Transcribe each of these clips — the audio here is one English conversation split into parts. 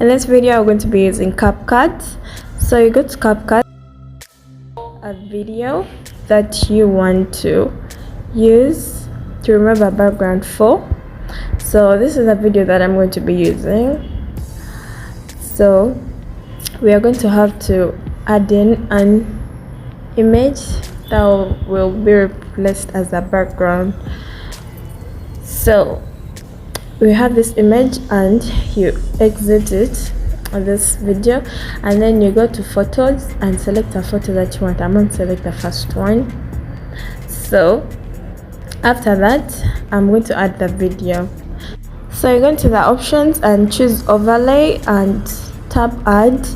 In this video I'm going to be using CapCut. So you go to CapCut, a video that you want to use to remove a background for. So this is a video that I'm going to be using. So we are going to have to add in an image that will be replaced as a background. So we have this image and you exit it on this video, and then you go to photos and select a photo that you want. I'm going to select the first one. So after that I'm going to add the video. So you go into the options and choose overlay and tap add,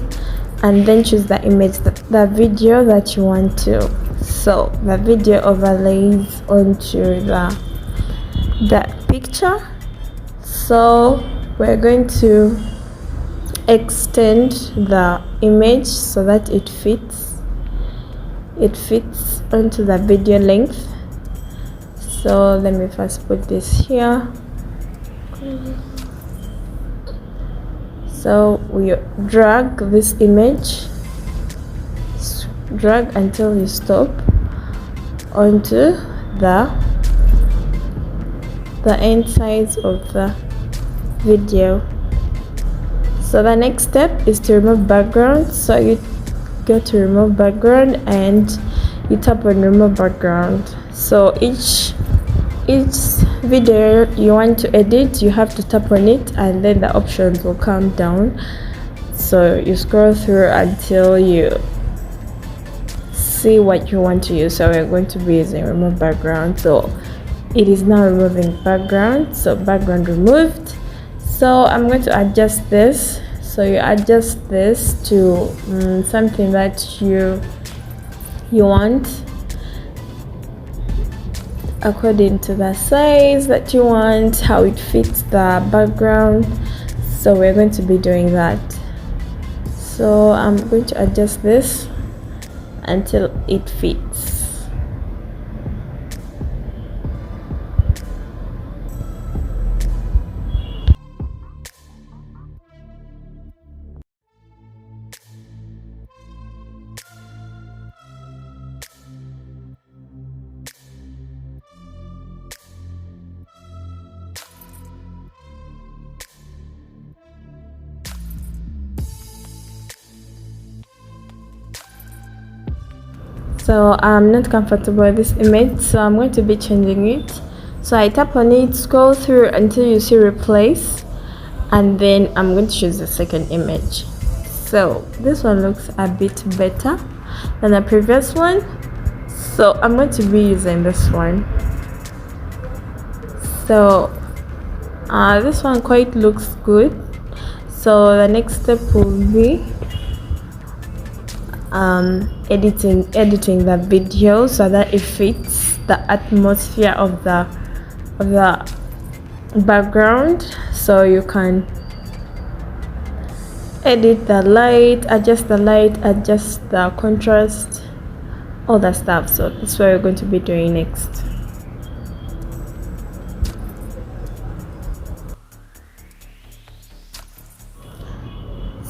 and then choose the image, the video that you want to. So the video overlays onto the picture. So we're going to extend the image so that it fits onto the video length. So let me first put this here. So we drag this image, drag until you stop onto the end size of the video. So the next step is to remove background. So you go to remove background and you tap on remove background. So each video you want to edit, you have to tap on it, and then the options will come down. So you scroll through until you see what you want to use. So we're going to be using remove background. So it is now removing background. So background removed. So I'm going to adjust this. So you adjust this to something that you want, according to the size that you want, how it fits the background. So we're going to be doing that. So I'm going to adjust this until it fits. So I'm not comfortable with this image, so I'm going to be changing it. So I tap on it, scroll through until you see replace, and then I'm going to choose the second image. So this one looks a bit better than the previous one, so I'm going to be using this one. So this one quite looks good. So the next step will be editing the video so that it fits the atmosphere of the background. So you can edit the light, adjust the contrast, all that stuff. So that's what we're going to be doing next.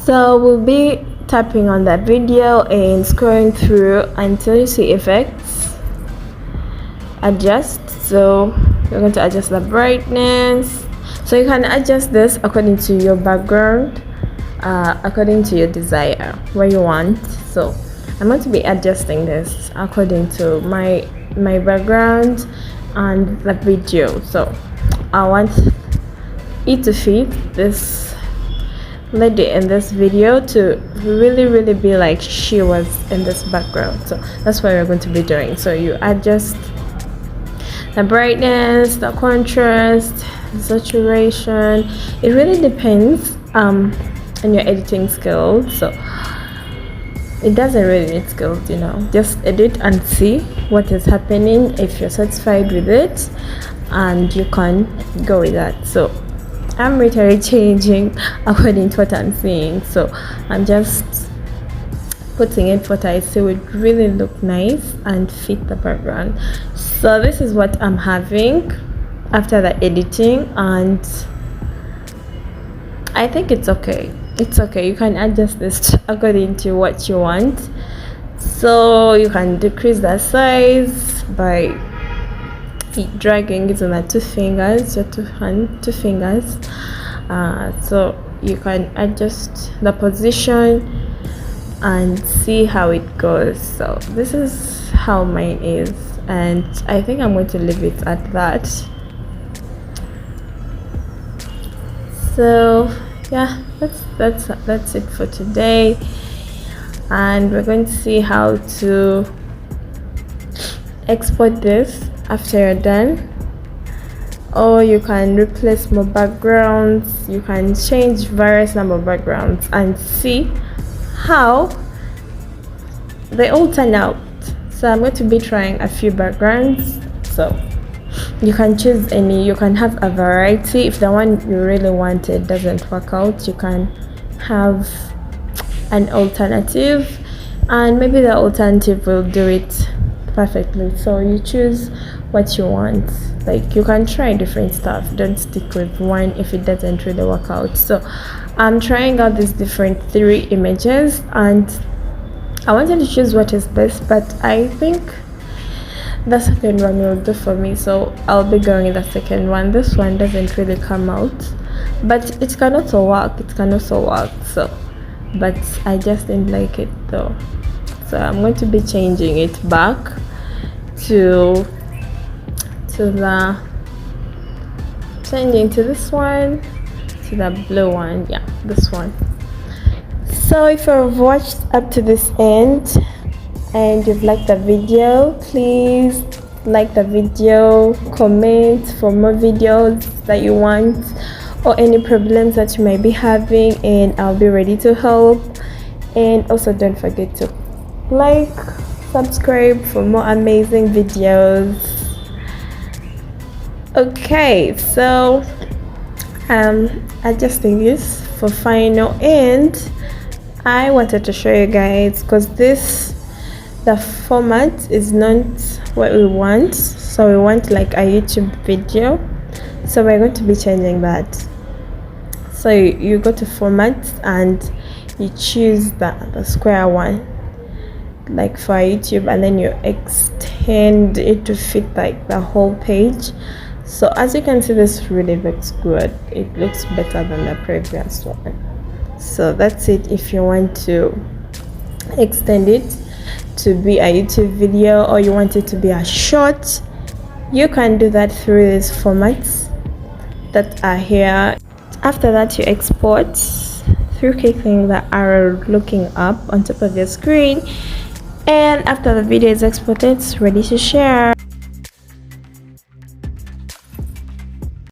So we'll be tapping on that video and scrolling through until you see effects, adjust. So you're going to adjust the brightness. So you can adjust this according to your background, according to your desire, where you want. So I'm going to be adjusting this according to my background and the video. So I want it to fit this lady in this video to really be like she was in this background. So that's what we're going to be doing. So you adjust the brightness, the contrast, the saturation. It really depends on your editing skills. So it doesn't really need skills, you know, just edit and see what is happening. If you're satisfied with it, and you can go with that. So I'm literally changing according to what I'm seeing. So I'm just putting in what I see would really look nice and fit the background. So this is what I'm having after the editing, and I think it's okay. it's okay, you can adjust this according to what you want. So you can decrease the size by dragging it on the two fingers, your two fingers. So you can adjust the position and see how it goes. So this is how mine is, and I think I'm going to leave it at that. So yeah, that's it for today, and we're going to see how to export this after you're done. Or you can replace more backgrounds, you can change various number of backgrounds and see how they all turn out. So I'm going to be trying a few backgrounds, so you can choose any, you can have a variety. If the one you really wanted doesn't work out, you can have an alternative, and maybe the alternative will do it perfectly. So you choose what you want. Like, you can try different stuff, don't stick with one if it doesn't really work out. So I'm trying out these different 3 images, and I wanted to choose what is best, but I think the second one will do for me, so I'll be going with the second one. This one doesn't really come out, but it can also work, so, but I just didn't like it though. So I'm going to be changing it back to this one, to the blue one. Yeah, this one. So if you've watched up to this end and you've liked the video, please like the video, comment for more videos that you want, or any problems that you might be having, and I'll be ready to help. And also don't forget to like, subscribe for more amazing videos. Okay, so adjusting this for final, and I wanted to show you guys, because the format is not what we want. So we want like a YouTube video, so we're going to be changing that. So you go to format and you choose the square one, like for YouTube, and then you extend it to fit like the whole page. So as you can see, this really looks good. It looks better than the previous one. So that's it. If you want to extend it to be a YouTube video, or you want it to be a short, you can do that through these formats that are here. After that, you export through clicking the arrow looking up on top of your screen, and after the video is exported, it's ready to share.